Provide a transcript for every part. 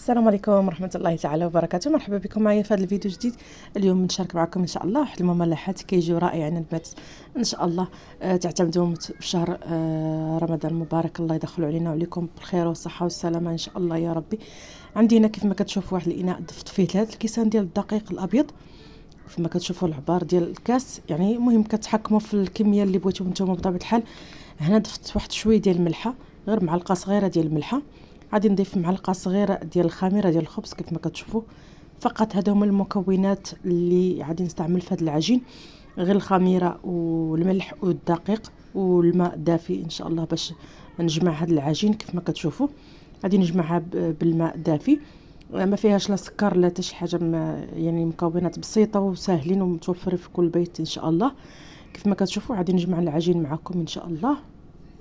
السلام عليكم ورحمة الله تعالى وبركاته. مرحبا بكم معايا في هذا الفيديو جديد. اليوم نشارك معكم ان شاء الله واحد المملحات كيجيو رائعين البنات ان شاء الله. تعتمدوا في شهر رمضان المبارك. الله يدخلوا علينا وعليكم بالخير والصحة والسلامة ان شاء الله يا ربي. عندي هنا كيف ما كتشوفوا واحد الاناء ضفت فيه 3 الكيسان ديال الدقيق الابيض، كيف ما كتشوفوا العبار ديال الكاس، يعني المهم كتحكموا في الكميه اللي بغيتو نتوما بطبيعه الحال. هنا ضفت واحد شويه ديال الملحه، غير معلقه صغيره ديال الملحه. غادي نضيف معلقه صغيره ديال الخميره ديال الخبز كيف ما كتشوفوا. فقط هادو هما المكونات اللي غادي نستعمل في هذا العجين، غير الخميره والملح والدقيق والماء دافي ان شاء الله باش نجمع هذا العجين. كيف ما كتشوفوا غادي نجمعها بالماء دافي، ما فيهاش لا سكر لا حتى شي حاجه، يعني مكونات بسيطه وساهلين ومتوفرين في كل بيت ان شاء الله. كيف ما كتشوفوا غادي نجمع العجين معكم ان شاء الله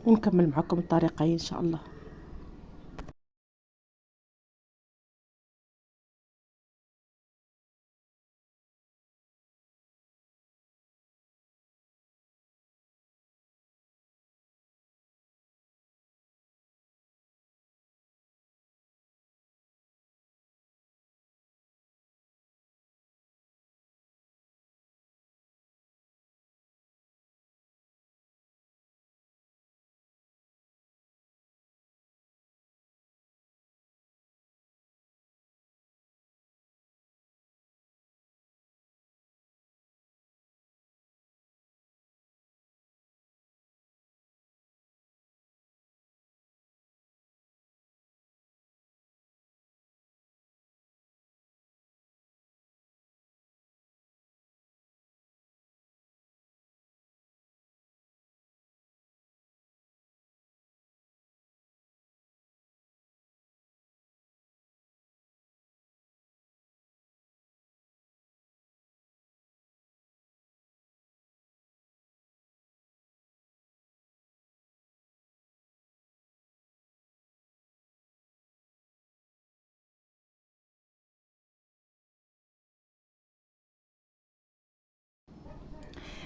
ونكمل معكم الطريقه ان شاء الله.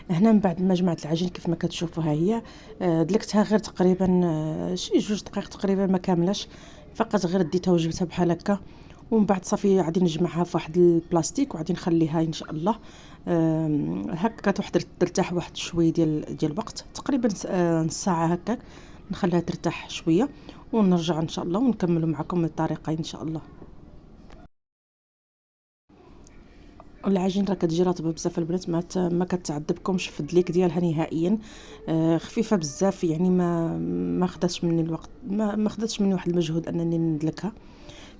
هنا من بعد ما جمعت العجين كيف ما كتشوفوا ها هي، دلكتها غير تقريبا شي 2 دقائق تقريبا ما كاملاش، فقط غير ديتها وجبتها بحال هكا. ومن بعد صافي غادي نجمعها في واحد البلاستيك وغادي نخليها ان شاء الله هكا ترتاح واحد شويه ديال الوقت، تقريبا نص ساعه هكاك نخليها ترتاح شويه ونرجع ان شاء الله ونكملوا معكم الطريقه ان شاء الله. العجين راه كتجي رطبه بزاف البنات، ما كتعذبكمش في الدليك ديالها نهائيا. خفيفه بزاف، يعني ما خداتش مني الوقت، ما خداتش مني واحد المجهود انني ندلكها.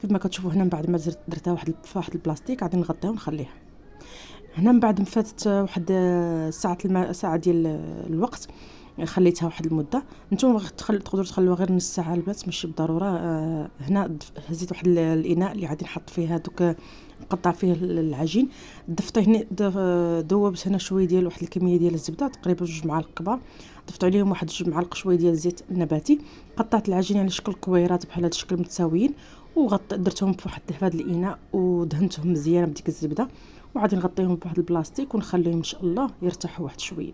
كيف ما كتشوفوا هنا من بعد ما درتها في واحد البلاستيك غادي نغطيها ونخليها. هنا من بعد ما فاتت واحد ساعه ديال الوقت، خليتها واحد المده. نتوما تقدروا تخلوها غير نص ساعه البنات، ماشي بالضروره. هنا هزيت واحد الاناء اللي غادي نحط فيه هذوك نقطع فيه العجين. ضفت هنا ذوبت هنا شويه ديال واحد الكميه ديال الزبده، تقريبا 2 معالق كبار. ضفت عليهم واحد 2 معالق شويه ديال الزيت النباتي. قطعت العجين على شكل كويرات بحال هذا الشكل متساويين، درتهم في هذا الاناء ودهنتهم مزيان بديك الزبده، وغادي نغطيهم بواحد البلاستيك ونخليهم ان شاء الله يرتاحوا واحد شويه.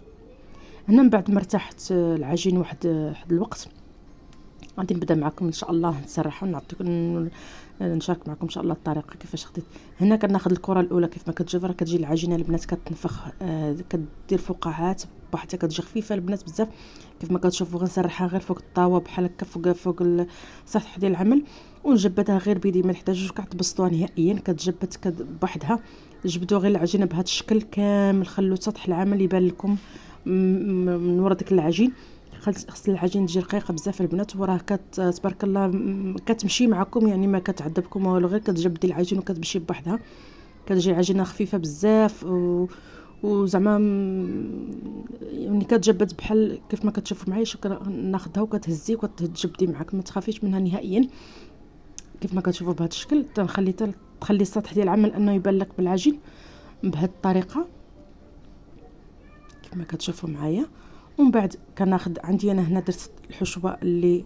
هنا من بعد ما ارتاحت العجين واحد الوقت غادي نبدا معكم ان شاء الله نسرح ونعطيكم نشارك معكم ان شاء الله الطريقه كيفاش خديت. هنا كناخذ الكره الاولى كيف ما كتشوف راه كتجي العجينه البنات كتنفخ، كدير فقاعات بوحدها كتجي خفيفه البنات بزاف. كيف ما كتشوفوا غنسرحها غير فوق الطاوه بحال هكا فوق السطح ديال العمل، ونجبدها غير بيدي، ما نحتاجوش كاع تبسطوها نهائيا، كتجبد بوحدها. جبدوا غير العجينه بهذا الشكل كامل، خلوا سطح العمل يبان لكم من ورا داك العجين. خص العجين تجي رقيقه بزاف البنات، وراه تبارك الله كتمشي معكم، يعني ما كتعذبكم والو، غير كتجبدي العجين وكتمشي بوحدها. كتجي عجينه خفيفه بزاف وزعما يعني كتجبد بحال كيف ما كتشوفوا معايا. ناخذها وكتهزي وكتجبدي معاك، ما تخافيش منها نهائيا. كيف ما كتشوفوا بهذا الشكل تخلي السطح ديال العمل انه يبان لك بالعجين بهذه الطريقه كيف ما كتشوفوا معايا. ومن بعد كناخذ عندي انا هنا درت الحشوه اللي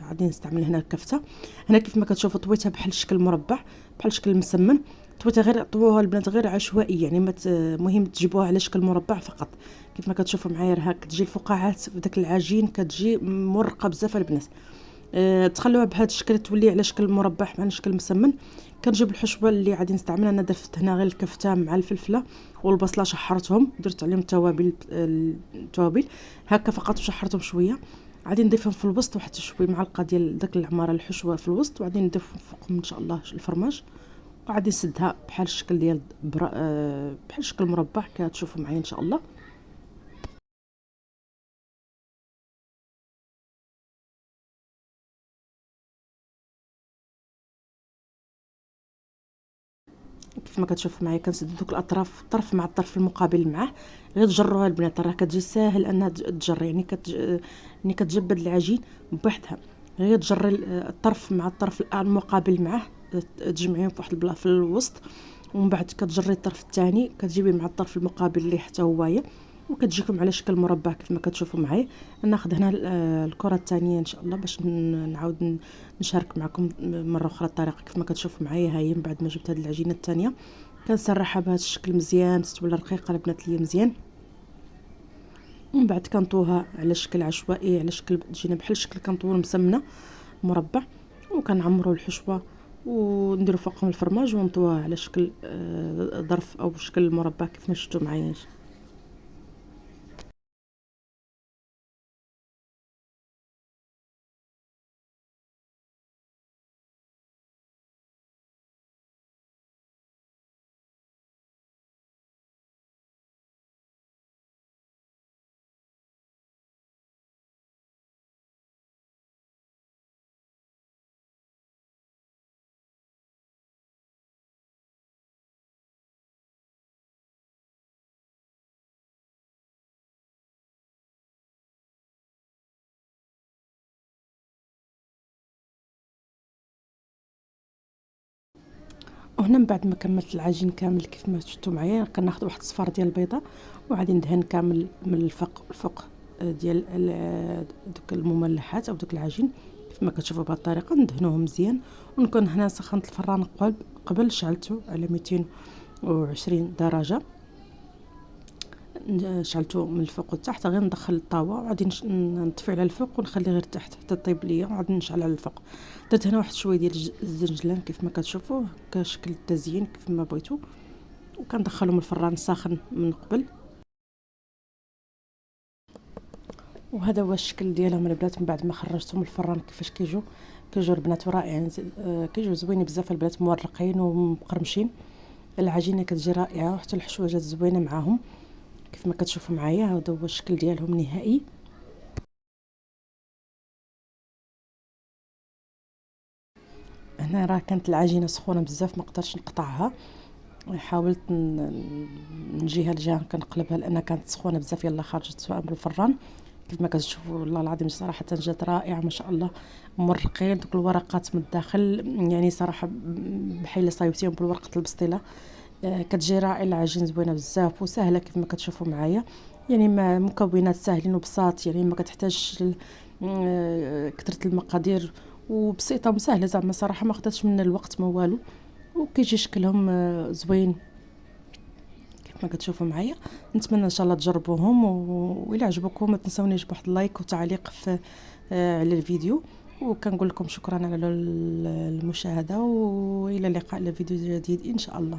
غادي نستعمل هنا الكفته. هنا كيف ما كتشوفوا طويتها بحال شكل مربع، بحال شكل مسمن. طويتها غير طووها البنات غير عشوائي، يعني مهم تجيبوها على شكل مربع فقط. كيف ما كتشوفوا معايا راه كتجي الفقاعات بداك العجين كتجي مرقه بزاف البنات. تخلوها بهذا الشكل تولي على شكل مربع مع شكل مسمن. كنجيب الحشوه اللي غادي نستعملها. انا درت هنا غير الكفته مع الفلفله والبصله، شحرتهم درت عليهم التوابل هكا فقط وشحرتهم شويه. غادي نضيفهم في الوسط واحد شويه معلقه ديال داك العماره الحشوه في الوسط، وغادي نضيف فوقهم ان شاء الله الفرماج، وغادي نسدها بحال الشكل ديال بحال شكل مربع كتشوفوا معايا ان شاء الله. كيف ما كتشوفوا معايا كنسد دوك الاطراف، الطرف مع الطرف المقابل معاه. غير تجروها البنات، راه كتجي ساهل انها تجر، يعني يعني كتجبد العجين بوحدها. غير تجري الطرف مع الطرف المقابل معاه، تجمعيهم فواحد البلاصه في الوسط، ومن بعد كتجري الطرف الثاني كتجيبيه مع الطرف المقابل اللي حتى هويا، وكتجيكم على شكل مربع كيف ما كتشوفوا معايا. ناخذ هنا الكره الثانيه ان شاء الله باش نعاود نشارك معكم مره اخرى الطريقه كيف ما كتشوفوا معايا. ها هي من بعد ما جبت هذه العجينه الثانيه كنسرحها بهذا الشكل مزيان، تتولى رقيقه البنات ليا مزيان. ومن بعد كنطوها على شكل عشوائي، على شكل تجينا بحال الشكل كنطوو مسمنه مربع، وكنعمروا الحشوه ونديروا فوقهم الفرماج ونطوها على شكل ظرف او شكل مربع كيف ما شفتوا معايا. وهنا من بعد ما كملت العجين كامل كيف ما شفتوا معايا كناخذ واحد الصفار ديال البيضه وغادي ندهن كامل من الفوق ديال دوك المملحات او دوك العجين كيف ما كتشوفوا بهذه الطريقه. ندهنوهم مزيان، ونكون هنا سخنت الفران قبل شعلته على 220 درجه، شعلته من الفوق والتحت. غير ندخل الطاوه وغادي نطفي على الفوق ونخلي غير تحت حتى طيب ليا، وعاد نشعل على الفوق. درت هنا واحد شويه ديال الزنجلان كيف ما كتشوفوا كشكل التزيين كيف ما بغيتو، وكندخلهم الفران ساخن من قبل. وهذا هو الشكل ديالهم البنات من بعد ما خرجتهم الفران كيفاش كيجوا البنات رائعين. كيجوا زوينين بزاف البنات، مورقين ومقرمشين. العجينه كتجي رائعه وحتى الحشوه جات زوينه معاهم كيف ما كتشوفوا معايا. هذا هو الشكل ديالهم النهائي. هنا راه كانت العجينه سخونه بزاف ما قدرتش نقطعها، حاولت نجيها الجهه كنقلبها لانها كانت سخونه بزاف. يلا خرجت من الفران كيف ما كتشوفوا والله العظيم صراحه جات رائعه ما شاء الله. مرقين دوك الورقات من الداخل، يعني صراحه بحال صايبتيهم بالورقه البسطيله. كتجي رائعه العجين، زوينه بزاف وسهله كيف ما كتشوفوا معايا. يعني مكونات ساهلين وبساط، يعني ما كتحتاجش كثره المقادير، وبسيطه وسهله زعما صراحه ما خداتش من الوقت ما والو. وكيجي شكلهم زوين كيف ما كتشوفوا معايا. نتمنى ان شاء الله تجربوهم، والى عجبكم ما تنسونيش بواحد اللايك وتعليق في على الفيديو. وكنقول لكم شكرا على المشاهده، والى اللقاء لفيديو جديد ان شاء الله.